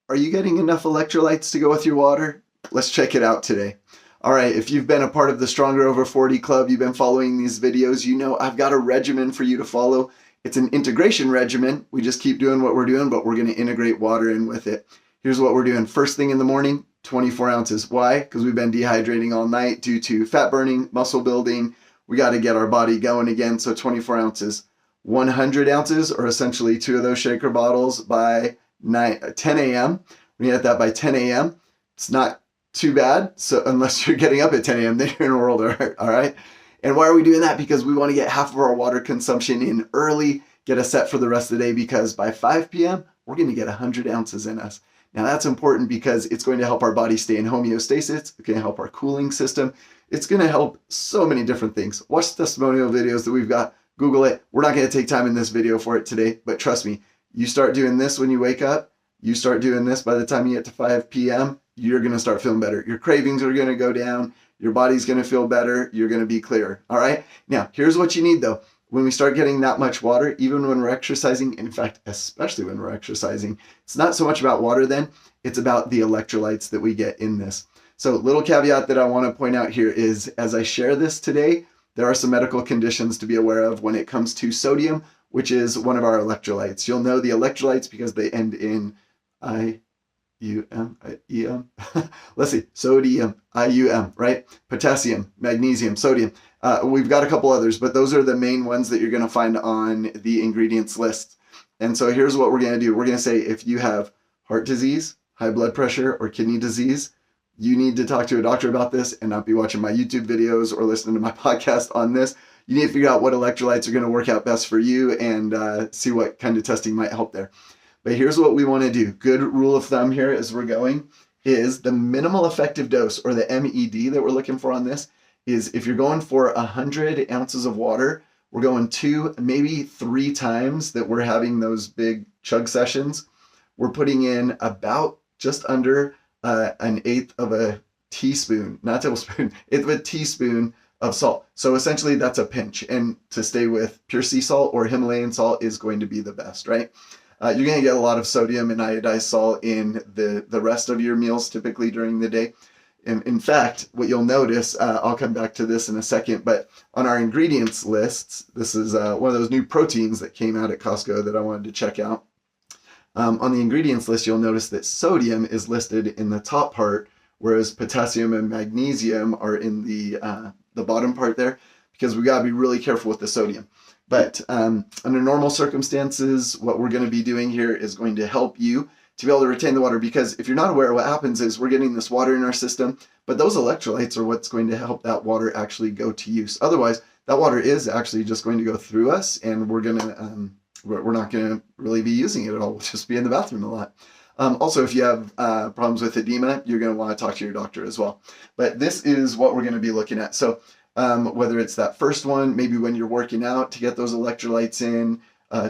Are you getting enough electrolytes to go with your water? Let's check it out today. All right, if you've been a part of the Stronger Over 40 Club, you've been following these videos, you know I've got a regimen for you to follow. It's an integration regimen. We just keep doing what we're doing, but we're going to integrate water in with it. Here's what we're doing. First thing in the morning, 24 ounces. Why? Because we've been dehydrating all night due to fat burning, muscle building. We got to get our body going again, so 24 ounces. 100 ounces, or essentially 2 of those shaker bottles by 10 a.m. We're gonna get that by 10 a.m. It's not too bad. So unless you're getting up at 10 a.m., then you're in a world of hurt. All right. And why are we doing that? Because we want to get half of our water consumption in early, get us set for the rest of the day, because by 5 p.m., we're going to get 100 ounces in us. Now that's important because it's going to help our body stay in homeostasis. It's going to help our cooling system. It's going to help so many different things. Watch the testimonial videos that we've got. Google it. We're not going to take time in this video for it today, but trust me, you start doing this when you wake up, you start doing this by the time you get to 5 p.m., you're going to start feeling better. Your cravings are going to go down. Your body's going to feel better. You're going to be clearer. All right. Now, here's what you need though. When we start getting that much water, even when we're exercising, in fact, especially when we're exercising, it's not so much about water then, it's about the electrolytes that we get in this. So little caveat that I want to point out here is, as I share this today, there are some medical conditions to be aware of when it comes to sodium, which is one of our electrolytes. You'll know the electrolytes because they end in I-U-M. Let's see, sodium, I-U-M, right? Potassium, magnesium, sodium. We've got a couple others, but those are the main ones that you're going to find on the ingredients list. And so here's what we're going to do. We're going to say if you have heart disease, high blood pressure, or kidney disease, you need to talk to a doctor about this and not be watching my YouTube videos or listening to my podcast on this. You need to figure out what electrolytes are going to work out best for you and see what kind of testing might help there. But here's what we want to do. Good rule of thumb here as we're going is the minimal effective dose, or the MED that we're looking for on this, is if you're going for 100 ounces of water, we're going 2, maybe 3 times that we're having those big chug sessions. We're putting in about just under an eighth of a teaspoon, not tablespoon, eighth of a teaspoon of salt. So essentially that's a pinch. And to stay with pure sea salt or Himalayan salt is going to be the best, right? You're going to get a lot of sodium and iodized salt in the rest of your meals typically during the day. In fact, what you'll notice, I'll come back to this in a second, but on our ingredients lists, this is one of those new proteins that came out at Costco that I wanted to check out. On the ingredients list, you'll notice that sodium is listed in the top part, whereas potassium and magnesium are in the bottom part there, because we got to be really careful with the sodium. But under normal circumstances, what we're going to be doing here is going to help you to be able to retain the water, because if you're not aware, what happens is we're getting this water in our system, but those electrolytes are what's going to help that water actually go to use. Otherwise, that water is actually just going to go through us, and we're not going to really be using it at all. We'll just be in the bathroom a lot. Also, if you have problems with edema, you're going to want to talk to your doctor as well. But this is what we're going to be looking at. So whether it's that first one, maybe when you're working out to get those electrolytes in,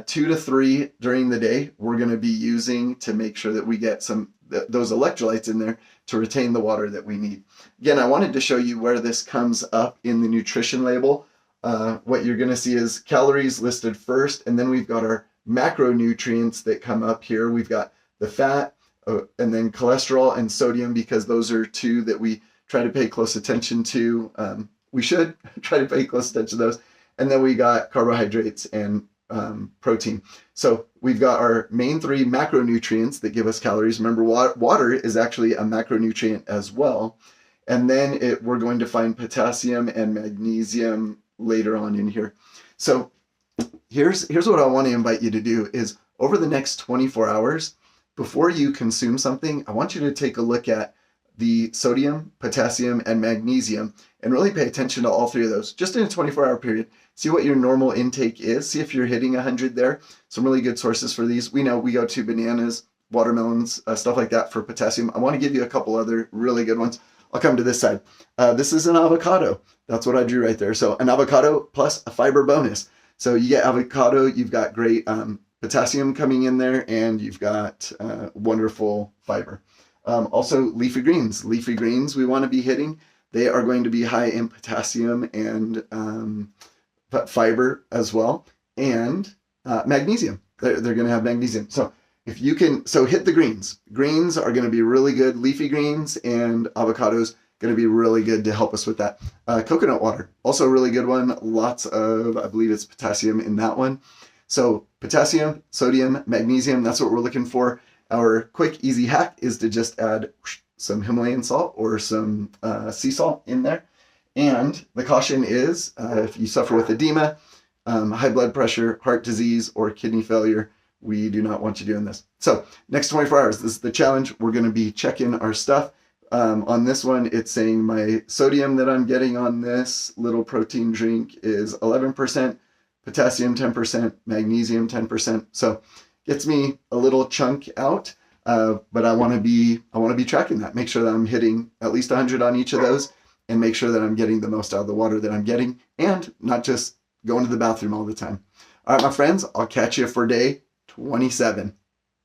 2 to 3 during the day, we're going to be using to make sure that we get those electrolytes in there to retain the water that we need. Again, I wanted to show you where this comes up in the nutrition label. What you're going to see is calories listed first, and then we've got our macronutrients that come up here. We've got the fat, and then cholesterol and sodium, because those are 2 that we try to pay close attention to. We should try to pay close attention to those. And then we got carbohydrates and protein. So we've got our main 3 macronutrients that give us calories. Remember, water is actually a macronutrient as well. And then we're going to find potassium and magnesium later on in here. So here's what I want to invite you to do is, over the next 24 hours, before you consume something, I want you to take a look at the sodium, potassium, and magnesium, and really pay attention to all 3 of those just in a 24-hour period. See what your normal intake is. See if you're hitting 100 there. Some really good sources for these. We know we go to bananas, watermelons, stuff like that for potassium. I want to give you a couple other really good ones. I'll come to this side. This is an avocado. That's what I drew right there. So an avocado plus a fiber bonus. So you get avocado, you've got great potassium coming in there, and you've got wonderful fiber. Also leafy greens. Leafy greens we want to be hitting. They are going to be high in potassium and fiber as well, and magnesium. They're going to have magnesium. So if you can, so hit the greens. Greens are going to be really good. Leafy greens and avocados going to be really good to help us with that. Coconut water, also a really good one. Lots of, I believe it's potassium in that one. So potassium, sodium, magnesium, that's what we're looking for. Our quick, easy hack is to just add some Himalayan salt or some sea salt in there. And the caution is, if you suffer with edema, high blood pressure, heart disease, or kidney failure, we do not want you doing this. So next 24 hours, this is the challenge. We're going to be checking our stuff. On this one, it's saying my sodium that I'm getting on this little protein drink is 11%, potassium 10%, magnesium 10%. So gets me a little chunk out, but I want to be tracking that. Make sure that I'm hitting at least 100 on each of those, and make sure that I'm getting the most out of the water that I'm getting, and not just going to the bathroom all the time. All right, my friends, I'll catch you for day 27.